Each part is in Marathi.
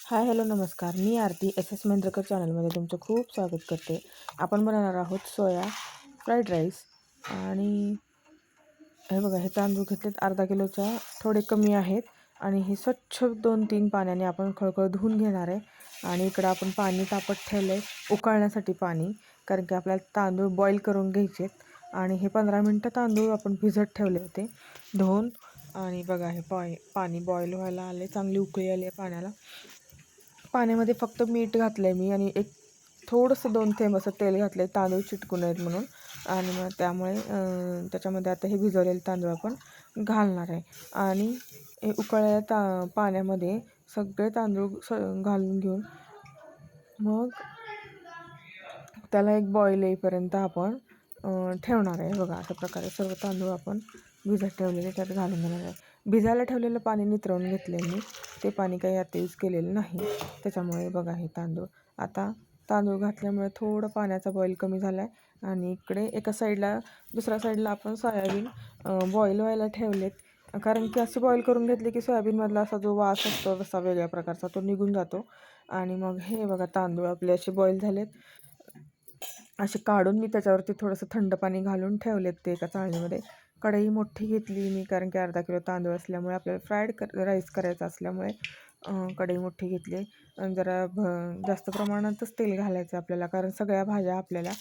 हाय हॅलो नमस्कार. मी आरती एस एस मेंद्रकर चॅनलमध्ये तुमचं खूप स्वागत करते. आपण बनवणार आहोत सोया फ्राईड राईस. आणि हे बघा, हे तांदूळ घेतलेत अर्धा किलोच्या थोडे कमी आहेत. आणि हे स्वच्छ 2-3 पाण्याने आपण खळखळ धुवून घेणार आहे. आणि इकडं आपण पाणी तापत ठेवलं आहे उकळण्यासाठी पाणी, कारण की आपल्याला तांदूळ बॉईल करून घ्यायचे. आणि हे 15 मिनटं तांदूळ आपण भिजत ठेवले होते धुवून. आणि बघा, हे पाणी बॉईल व्हायला आले, चांगली उकळी आली आहे पाण्याला. पाण्यामध्ये फक्त मीठ घातलं आहे मी आणि एक थोडंसं 2 थेंब असं तेल घातलं आहे तांदूळ चिटकू नयेत म्हणून. आणि मग त्यामुळे त्याच्यामध्ये आता हे भिजवलेले तांदूळ आपण घालणार आहे. आणि हे उकळलेल्या पाण्यामध्ये सगळे तांदूळ घालून घेऊन मग त्याला एक बॉईल येईपर्यंत आपण ठेवणार आहे. बघा, अशा प्रकारे सर्व तांदूळ आपण भिजत ठेवलेले त्यात घालून घेणार आहे. भिजायला ठेवलेलं पाणी नितरवून घेतले मी, ते पाणी काही आता यूज केलेलं नाही. त्याच्यामुळे बघा, हे आता तांदूळ घातल्यामुळे थोडं पाण्याचा बॉईल कमी झाला आहे. आणि इकडे एका साईडला दुसऱ्या साईडला आपण सोयाबीन बॉईल व्हायला ठेवलेत. कारण की असे बॉईल करून घेतले की सोयाबीनमधला असा जो वास असतो तसा वेगळ्या प्रकारचा तो निघून जातो. आणि मग हे बघा, तांदूळ आपले असे बॉईल झालेत. असे काढून मी त्याच्यावरती थोडंसं थंड पाणी घालून ठेवलेत ते एका चाळणीमध्ये. कढई मोठी घेतली मी, कारण की अर्धा किलो तांदूळ असल्यामुळे आपल्याला फ्राईड राईस करायचा असल्यामुळे कढई मोठी घेतली. जरा जास्त प्रमाणातच तेल घालायचं आपल्याला, कारण सगळ्या भाज्या आपल्याला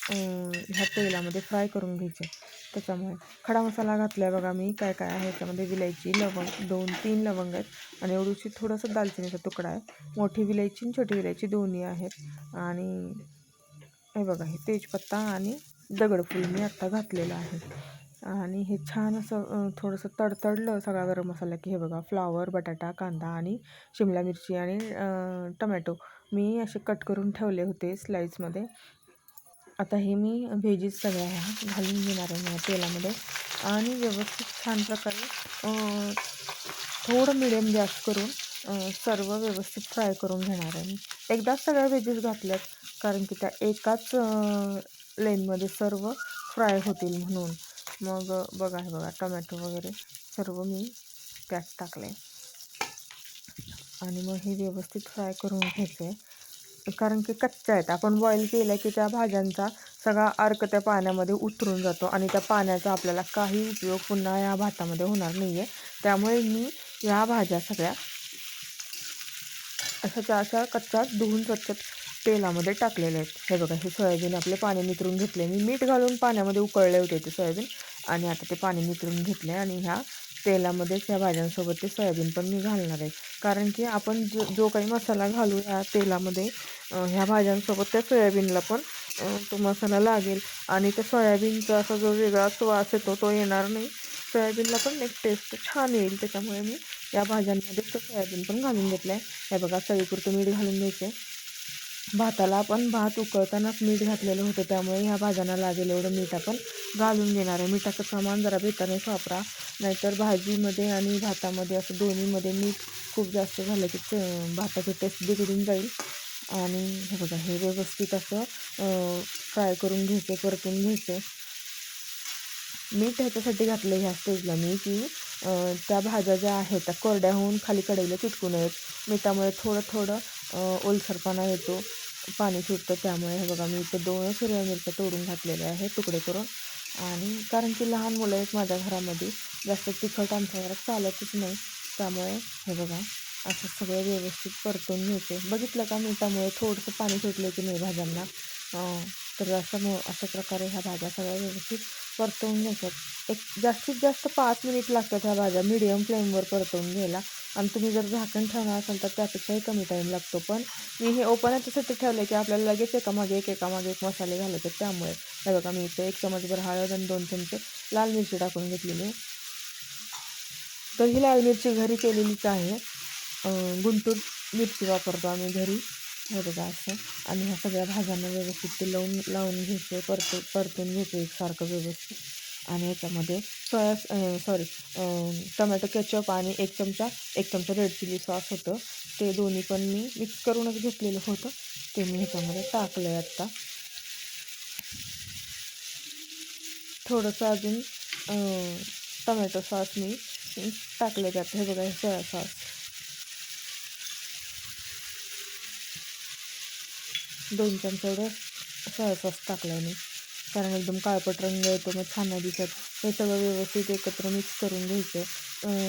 ह्या तेलामध्ये फ्राय करून घ्यायच्या. त्याच्यामुळे खडा मसाला घातला आहे बघा मी. काय काय आहे त्यामध्ये, विलायची, लवंग, 2-3 लवंग आहेत आणि एवढीशी थोडंसं दालचिनीचा तुकडा आहे. मोठी विलायची आणि छोटी विलायची दोन्ही आहेत. आणि हे बघा, हे तेजपत्ता आणि दगडफूल मी आत्ता घातलेलं आहे. आणि हे छान असं थोडंसं तडतडलं सगळा गरम मसाला की हे बघा, फ्लॉवर, बटाटा, कांदा आणि शिमला मिरची आणि टमॅटो मी असे कट करून ठेवले होते स्लाईसमध्ये. आता हे मी व्हेजीस सगळ्या ह्या घालून घेणार आहे तेलामध्ये. आणि व्यवस्थित छान प्रकारे थोडं मिडियम गॅस करून सर्व व्यवस्थित फ्राय करून घेणार आहे मी. एकदाच सगळ्या व्हेजीस घातल्यात, कारण की त्या एकाच लेनमध्ये सर्व फ्राय होतील म्हणून. मग बघा, हे बघा, टमॅटो वगैरे सर्व मी त्यात टाकले. आणि मग हे व्यवस्थित फ्राय करून घ्यायचं आहे, कारण की कच्च्या आहेत. आपण बॉईल केलं की त्या भाज्यांचा सगळा अर्क त्या पाण्यामध्ये उतरून जातो आणि त्या पाण्याचा आपल्याला काही उपयोग पुन्हा या भातामध्ये होणार नाही आहे. त्यामुळे मी या भाज्या सगळ्या अशा कच्च्या धुवून स्वच्छ तेलामध्ये टाकलेले आहेत. हे बघा, हे सोयाबीन आपले पाणी नितरून घेतले मी. मीठ घालून पाण्यामध्ये उकळले होते ते सोयाबीन. आणि आता ते पाणी नितरून घेतले आणि ह्या तेलामध्येच ह्या भाज्यांसोबत ते सोयाबीन पण मी घालणार आहे. कारण की आपण जो काही मसाला घालू ह्या तेलामध्ये ह्या भाज्यांसोबत त्या सोयाबीनला पण तो मसाला लागेल. आणि त्या सोयाबीनचा असा जो वेगळा वास येतो तो येणार नाही. सोयाबीनला पण एक टेस्ट छान येईल. त्याच्यामुळे मी या भाज्यांमध्ये तो सोयाबीन पण घालून घेतलं आहे. हे बघा, चवीपुरतं मीठ घालून घ्यायचं आहे. भाताला आपण भात उकळतानाच मीठ घातलेलं होतं, त्यामुळे ह्या भाज्यांना लागेल एवढं मीठ आपण घालून घेणार आहे. मिठाचं प्रमाण जरा बेतानेच वापरा, नाहीतर भाजीमध्ये आणि भातामध्ये असं दोन्हीमध्ये मीठ खूप जास्त झालं की भाताची टेस्ट बिघडून जाईल. आणि हे बघा, हे व्यवस्थित असं फ्राय करून घ्यायचं, परतून घ्यायचं. मीठ ह्याच्यासाठी घातलं ह्या स्टेजला मी की त्या भाज्या ज्या आहेत त्या कोरड्या होऊन खाली कढईला चिटकू नयेत. मिठामुळे थोडं ओलसरपणा येतो, पाणी सुटतं. त्यामुळे हे बघा, मी इथे 2 हिरव्या मिरच्या तोडून घातलेल्या आहेत तुकडे करून. आणि कारण की लहान मुलं आहेत माझ्या घरामध्ये, जास्त तिखट आमच्या घरात चालतच नाही. त्यामुळे हे बघा, असं सगळं व्यवस्थित परतून घ्यायचे. बघितलं का, मिठामुळे थोडंसं पाणी सुटलं की नाही भाज्यांना. तर अशा प्रकारे ह्या भाज्या सगळ्या व्यवस्थित परतवून घ्यायच्यात. एक जास्तीत जास्त 5 मिनिट लागतात ह्या भाज्या मीडियम फ्लेमवर परतवून घ्यायला. आणि तुम्ही जर झाकण ठेवणार असाल तर त्यापेक्षाही कमी टाईम लागतो. पण मी हे ओपन याच्यासाठी ठेवलं की आपल्याला लगेच एकामागे एक मसाले घालायचे. त्यामुळे हे बघा, मी इथे 1 चमचभर हळद आणि 2 चमचे लाल मिरची टाकून घेतलेली आहे. तर ही लाल मिरची घरी केलेलीच आहे. गुंटूर मिरची वापरतो आम्ही घरी. हे बघा असं. आणि ह्या सगळ्या भाज्यांना व्यवस्थित ते लावून घ्यायचे, परतून घ्यायचे एकसारखं व्यवस्थित. आणि याच्यामध्ये टमॅटो केचप आणि 1 चमचा रेड चिली सॉस होतं, ते दोन्ही पण मी मिक्स करूनच घेतलेलं होतं. ते मी ह्याच्यामध्ये टाकलं आहे आत्ता. थोडंसं अजून टमॅटो सॉस मी टाकले त्यात. हे बघा, हे सोया सॉस. 2 चमचे एवढं सोया सॉस टाकला आहे मी, कारण एकदम काळपट रंग येतो मग छान नाही दिसत. हे सगळं व्यवस्थित एकत्र मिक्स करून घ्यायचं.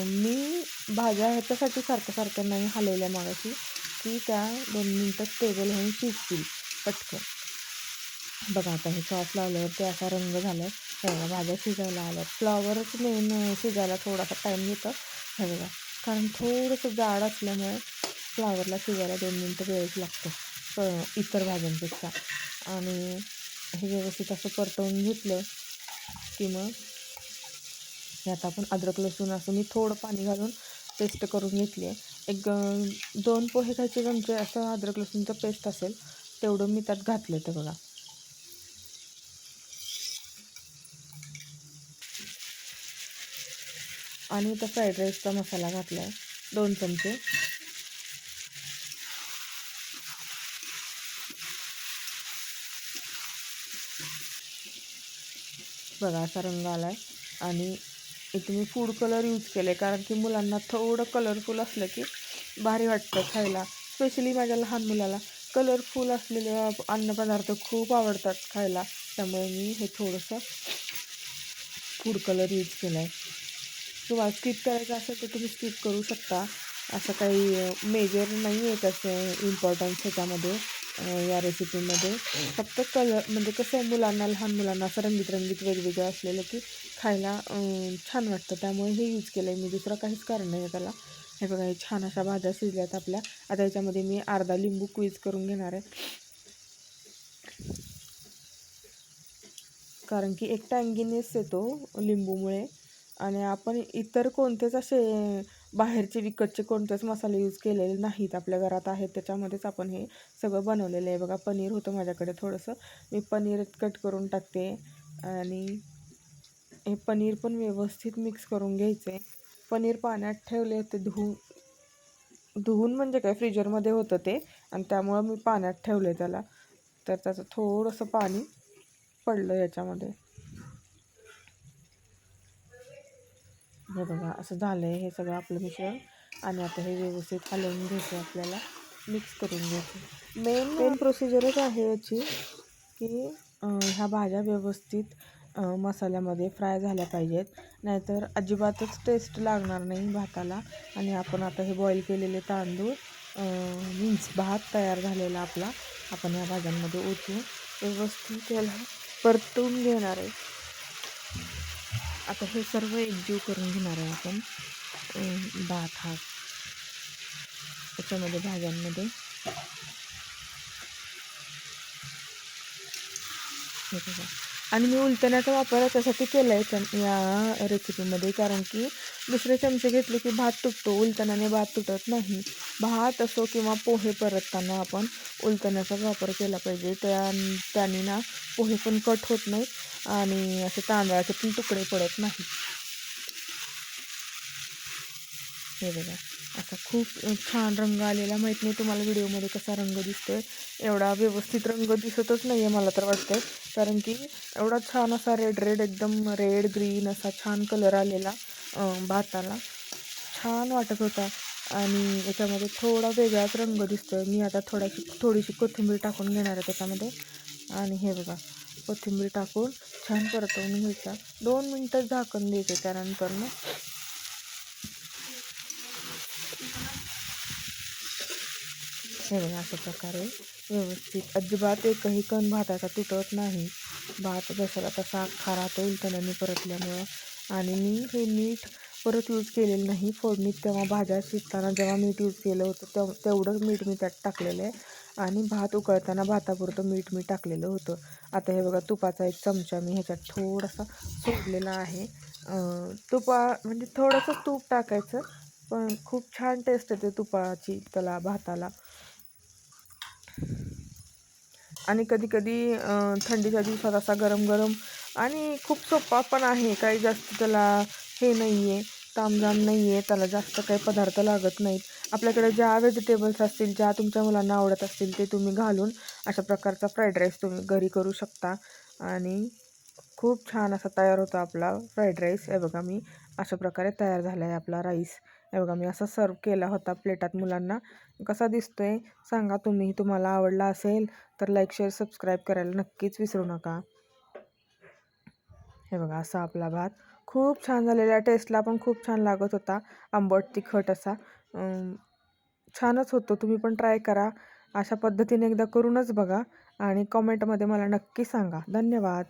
मी भाज्या ह्याच्यासाठी सारखं नाही हलवल्या मागाशी, की त्या 2 मिनटं स्टेबल होऊन शिजतील पटकन. बघा आता हे सॉस लावल्यावर ते असा रंग झाला आहे. भाज्या शिजायला आल्या. फ्लॉवरच मेन शिजायला थोडासा टाईम घेतं हे बघा, कारण थोडंसं जाड असल्यामुळे फ्लावरला शिजायला 2 मिनटं वेळच लागतो इतर भाज्यांपेक्षा. आणि हे व्यवस्थित असं परतवून घेतलं की मग यात आपण अद्रक लसूण असं मी थोडं पाणी घालून पेस्ट करून घेतली आहे. एक 2 पोहे खायचे चमचे असं अद्रक लसूणचं पेस्ट असेल तेवढं मी त्यात घातलं तर बघा. आणि इथं फ्राईड राईसचा मसाला घातला आहे 2 चमचे. बघा असा रंग आला आहे. आणि इथे मी फूड कलर यूज केलं आहे, कारण की मुलांना थोडं कलरफुल असलं की भारी वाटतं खायला. स्पेशली माझ्या लहान मुलाला कलरफुल असलेले अन्नपदार्थ खूप आवडतात खायला, त्यामुळे मी हे थोडंसं फूड कलर यूज केला आहे. तुम्हाला स्किप करायचं असेल तर तुम्ही स्किप करू शकता. असं काही मेजर नाही आहे त्याचं इम्पॉर्टन्स ह्याच्यामध्ये या रेसिपीमध्ये. फक्त कलर म्हणजे कसं आहे, मुलांना लहान मुलांना असं रंगीत वेगवेगळं असलेलं की खायला छान वाटतं, त्यामुळे हे यूज केलं आहे मी. दुसरं काहीच कारण नाही आहे त्याला. हे बघा हे छान अशा भाज्या शिजल्यात आपल्या. आता ह्याच्यामध्ये मी अर्धा लिंबू क्वीज करून घेणार आहे, कारण की एक टँगीनेस येतो लिंबूमुळे. आणि आपण इतर कोणतेच असे बाहेरचे विकतचे कोणतेच मसाले यूज केलेले नाहीत, आपल्या घरात आहेत त्याच्यामध्येच आपण हे सगळं बनवलेलं आहे. बघा पनीर होतं माझ्याकडे थोडंसं, मी पनीर कट करून टाकते. आणि हे पनीर पण व्यवस्थित मिक्स करून घ्यायचं आहे. पनीर पाण्यात ठेवले होते धुवून म्हणजे काय फ्रीजरमध्ये होतं ते, आणि त्यामुळं मी पाण्यात ठेवलं आहे त्याला, तर त्याचं थोडंसं पाणी पडलं याच्यामध्ये. हे बघा असं झालं आहे हे सगळं आपलं मिश्रण. आणि आता हे व्यवस्थित हलवून घ्यायचं, आपल्याला मिक्स करून घ्यायचं. मेन प्रोसिजरच आहे याची, की ह्या भाज्या व्यवस्थित मसाल्यामध्ये फ्राय झाल्या पाहिजेत, नाहीतर अजिबातच टेस्ट लागणार नाही भाताला. आणि आपण आता हे बॉईल केलेले तांदूळ मीन्स भात तयार झालेला आपला, आपण या भाज्यांमध्ये ओतून व्यवस्थित त्याला परतून घेणार आहे. आता हे सर्व एकजीव करून घेणार आहे आपण भात हा त्याच्यामध्ये भाज्यांमध्ये. हे बघा, आणि मी उलटण्याचा वापर याच्यासाठी केला आहे या रेसिपीमध्ये, कारण की दुसरे चमचे घेतले की भात तुटतो, उलटण्याने भात तुटत नाही. भात असो किंवा पोहे परतताना आपण उलटण्याचाच वापर केला पाहिजे. त्याने ना पोहे पण कट होत नाहीत आणि असे तांदळाचे पण तुकडे पडत नाही. हे बघा असा खूप छान रंग आलेला. माहीत नाही तुम्हाला व्हिडिओमध्ये कसा रंग दिसतोय, एवढा व्यवस्थित रंग दिसतच नाही आहे मला तर वाटतं, कारण की एवढा छान असा रेड एकदम रेड ग्रीन असा छान कलर आलेला भाताला, छान वाटत होता. आणि याच्यामध्ये थोडा वेगळाच रंग दिसतोय. मी आता थोडीशी कोथिंबीर टाकून घेणार आहे त्याच्यामध्ये. आणि हे बघा कोथिंबीर टाकून छान परतवून घ्यायचा, 2 मिनटं झाकण द्यायचं. त्यानंतर ना हे बघा अशा प्रकारे व्यवस्थित, अजिबात एकही कण भाताचा तुटत नाही. भात जसाला तसा अख्खा राहतो उलटण्याने परतल्यामुळं. आणि मी हे मीठ परत यूज केलेलं नाही फोडणीत, तेव्हा भाज्या शिजताना जेव्हा मीठ यूज केलं होतं तेवढंच मीठ मी त्यात टाकलेलं आहे. आणि भात उकळताना भातापुरतं मीठ मी टाकलेलं होतं. आता हे बघा तुपाचा एक चमचा मी ह्याच्यात थोडासा सोडलेला आहे. म्हणजे थोडंसं तूप टाकायचं, पण खूप छान टेस्ट येते तुपाची त्याला भाताला. आणि कधी थंडीच्या दिवसात असा गरम गरम, आणि खूप सोपा पण आहे, काही जास्त त्याला हे नाही आहे, तामझाम नाही आहे, त्याला जास्त काही पदार्थ लागत नाहीत. आपल्याकडे ज्या व्हेजिटेबल्स असतील, ज्या तुमच्या मुलांना आवडत असतील ते तुम्ही घालून अशा प्रकारचा फ्राईड राईस तुम्ही घरी करू शकता. आणि खूप छान असा तयार होतो आपला फ्राईड राईस. हे बघा मी अशा प्रकारे तयार झाला आहे आपला राईस. हे बघा मी असा सर्व केला होता प्लेटात मुलांना. कसा दिसतोय सांगा तुम्ही. तुम्हाला आवडला असेल तर लाईक शेअर सबस्क्राईब करायला नक्कीच विसरू नका. हे बघा असा आपला भात खूप छान झालेला. टेस्टला पण खूप छान लागत होता. आंबट तिखट असा छानच होतो. तुम्ही पण ट्राय करा. अशा पद्धतीने एकदा करूनच बघा आणि कॉमेंटमध्ये मला नक्की सांगा. धन्यवाद.